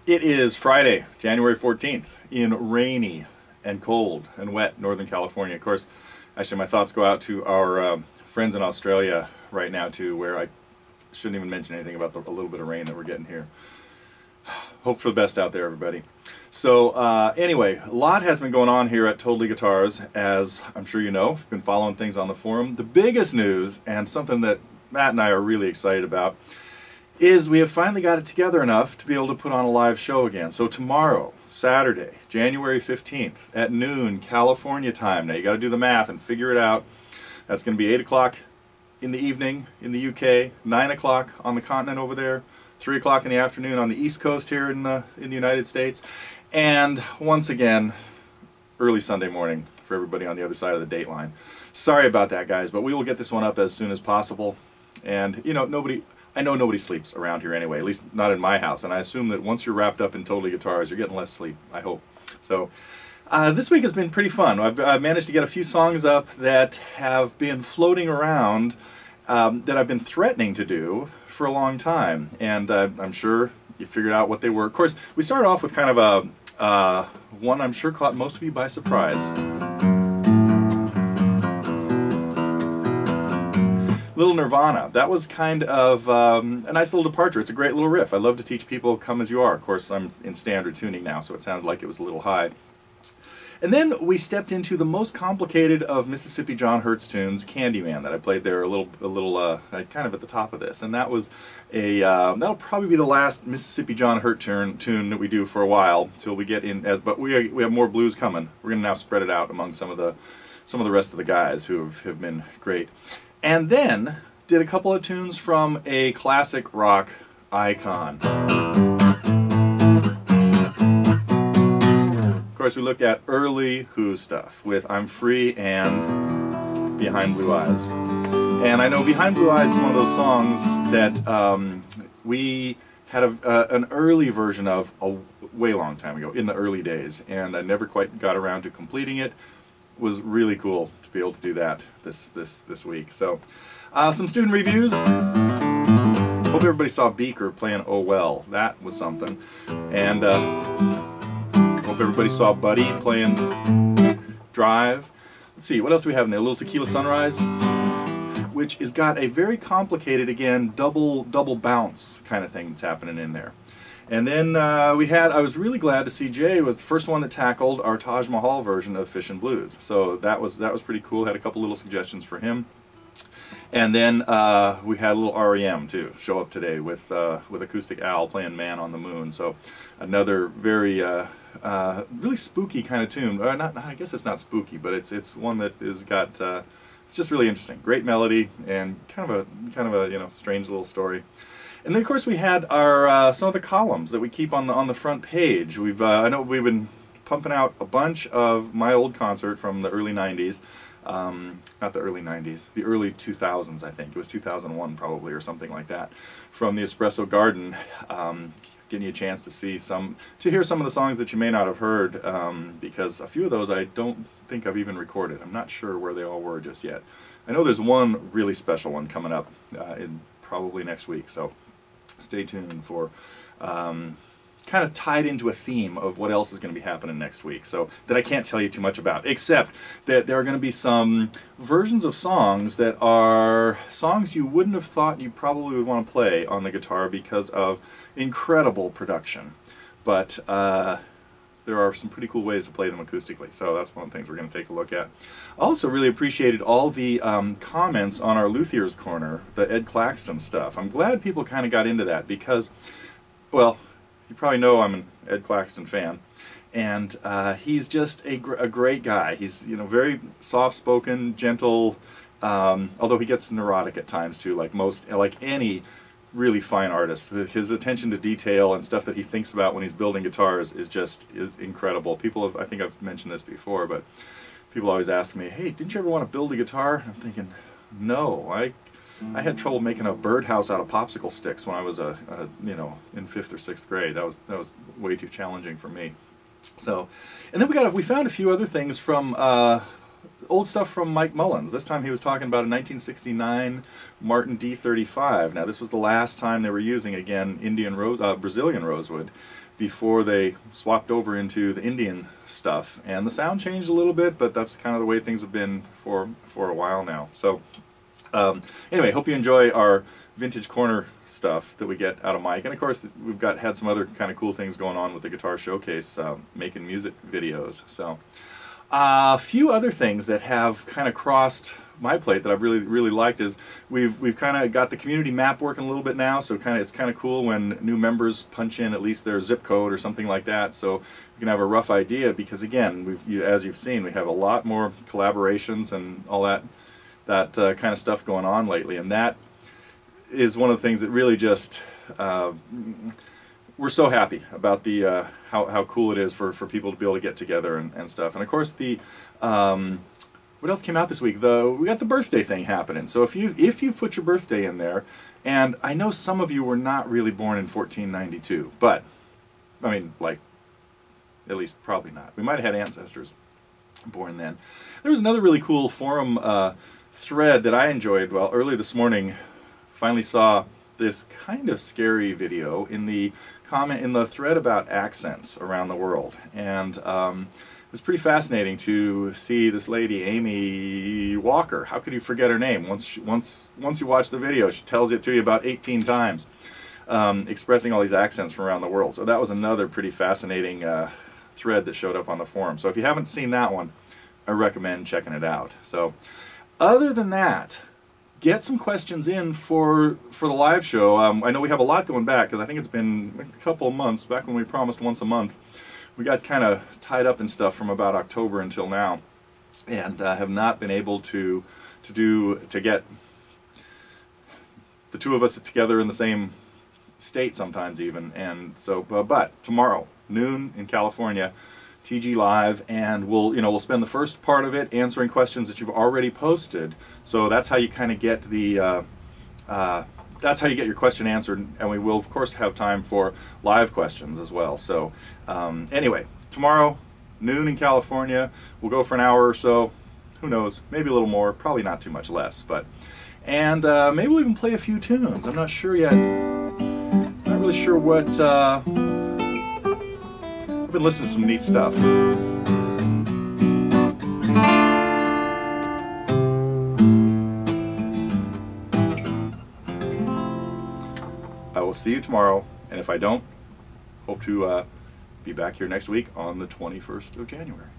It is Friday, January 14th, in rainy and cold and wet Northern California. Of course, actually my thoughts go out to our friends in Australia right now too, where I shouldn't even mention anything about a little bit of rain that we're getting here. Hope for the best out there, everybody. So anyway, a lot has been going on here at Totally Guitars, as I'm sure you know. I've been following things on the forum. The biggest news, and something that Matt and I are really excited about, is we have finally got it together enough to be able to put on a live show again. So tomorrow, Saturday, January 15th at noon, California time. Now you got to do the math and figure it out. That's going to be 8 o'clock in the evening in the UK, 9 o'clock on the continent over there, 3 o'clock in the afternoon on the East Coast here in the United States, and once again, early Sunday morning for everybody on the other side of the dateline. Sorry about that, guys, but we will get this one up as soon as possible. And you know, I know nobody sleeps around here anyway, at least not in my house, and I assume that once you're wrapped up in Totally Guitars, you're getting less sleep, I hope. So this week has been pretty fun. I've managed to get a few songs up that have been floating around that I've been threatening to do for a long time, and I'm sure you figured out what they were. Of course, we started off with kind of a one I'm sure caught most of you by surprise. Little Nirvana. That was kind of a nice little departure. It's a great little riff. I love to teach people Come As You Are. Of course, I'm in standard tuning now, so it sounded like it was a little high. And then we stepped into the most complicated of Mississippi John Hurt's tunes, Candyman, that I played there a little kind of at the top of this. And that was that'll probably be the last Mississippi John Hurt tune that we do for a while till we get in. But we have more blues coming. We're going to now spread it out among some of the rest of the guys who have been great. And then did a couple of tunes from a classic rock icon. Of course, we looked at early Who stuff with I'm Free and Behind Blue Eyes. And I know Behind Blue Eyes is one of those songs that we had an early version of a way long time ago, in the early days, and I never quite got around to completing it. It was really cool to be able to do that this week. So, some student reviews. Hope everybody saw Beaker playing Oh Well. That was something. And hope everybody saw Buddy playing Drive. Let's see, what else do we have in there? A little Tequila Sunrise, which has got a very complicated, again, double bounce kind of thing that's happening in there. And then I was really glad to see Jay was the first one that tackled our Taj Mahal version of Fishin Blues. So that was pretty cool. Had a couple little suggestions for him. And then we had a little REM too show up today with Acoustic Al playing Man on the Moon. So another very really spooky kind of tune. I guess it's not spooky, but it's one that is got it's just really interesting. Great melody and kind of a you know, strange little story. And then of course we had our some of the columns that we keep on the front page. I know we've been pumping out a bunch of my old concert from the early 90s. Not the early 90s, the early 2000s, I think. It was 2001 probably, or something like that, from the Espresso Garden, getting you a chance to hear some of the songs that you may not have heard, because a few of those I don't think I've even recorded. I'm not sure where they all were just yet. I know there's one really special one coming up in probably next week, so stay tuned for kind of tied into a theme of what else is going to be happening next week, so that I can't tell you too much about, except that there are going to be some versions of songs that are songs you wouldn't have thought you probably would want to play on the guitar because of incredible production, but there are some pretty cool ways to play them acoustically, so that's one of the things we're going to take a look at. I also really appreciated all the comments on our Luthier's Corner, the Ed Claxton stuff. I'm glad people kind of got into that because, well, you probably know I'm an Ed Claxton fan, and he's just a great guy. He's, you know, very soft-spoken, gentle, although he gets neurotic at times too, like any really fine artist. His attention to detail and stuff that he thinks about when he's building guitars is incredible. I think I've mentioned this before, but people always ask me, "Hey, didn't you ever want to build a guitar?" I'm thinking, no, I had trouble making a birdhouse out of popsicle sticks when I was you know, in 5th or 6th grade. That was way too challenging for me. So, and then we found a few other things from old stuff from Mike Mullins. This time he was talking about a 1969 Martin D35. Now this was the last time they were using, again, Brazilian rosewood before they swapped over into the Indian stuff. And the sound changed a little bit, but that's kind of the way things have been for a while now. So anyway, hope you enjoy our vintage corner stuff that we get out of Mike. And of course, we've had some other kind of cool things going on with the Guitar Showcase, making music videos. So a few other things that have kind of crossed my plate that I've really liked is we've kind of got the community map working a little bit now, so it's kind of cool when new members punch in at least their zip code or something like that, so we can have a rough idea, because again, as you've seen, we have a lot more collaborations and all that kind of stuff going on lately, and that is one of the things that really just we're so happy about the how cool it is for people to be able to get together and stuff. And of course, the what else came out this week? We got the birthday thing happening. So if you've put your birthday in there, and I know some of you were not really born in 1492, but I mean, like, at least probably not. We might have had ancestors born then. There was another really cool forum thread that I enjoyed. Well, early this morning, finally saw this kind of scary video in the thread about accents around the world, and it was pretty fascinating to see this lady, Amy Walker. How could you forget her name? Once you watch the video, she tells it to you about 18 times, expressing all these accents from around the world. So that was another pretty fascinating thread that showed up on the forum. So if you haven't seen that one, I recommend checking it out. So other than that, get some questions in for the live show. I know we have a lot going back, because I think it's been a couple of months, back when we promised once a month. We got kind of tied up in stuff from about October until now, and have not been able to get the two of us together in the same state sometimes even. And so, but tomorrow, noon in California, TG Live, and we'll spend the first part of it answering questions that you've already posted. So that's how you kind of get that's how you get your question answered, and we will of course have time for live questions as well. So anyway, tomorrow, noon in California, we'll go for an hour or so. Who knows? Maybe a little more. Probably not too much less. And maybe we'll even play a few tunes. I'm not sure yet. Not really sure what. I've been listening to some neat stuff. I will see you tomorrow, and if I don't, hope to be back here next week on the 21st of January.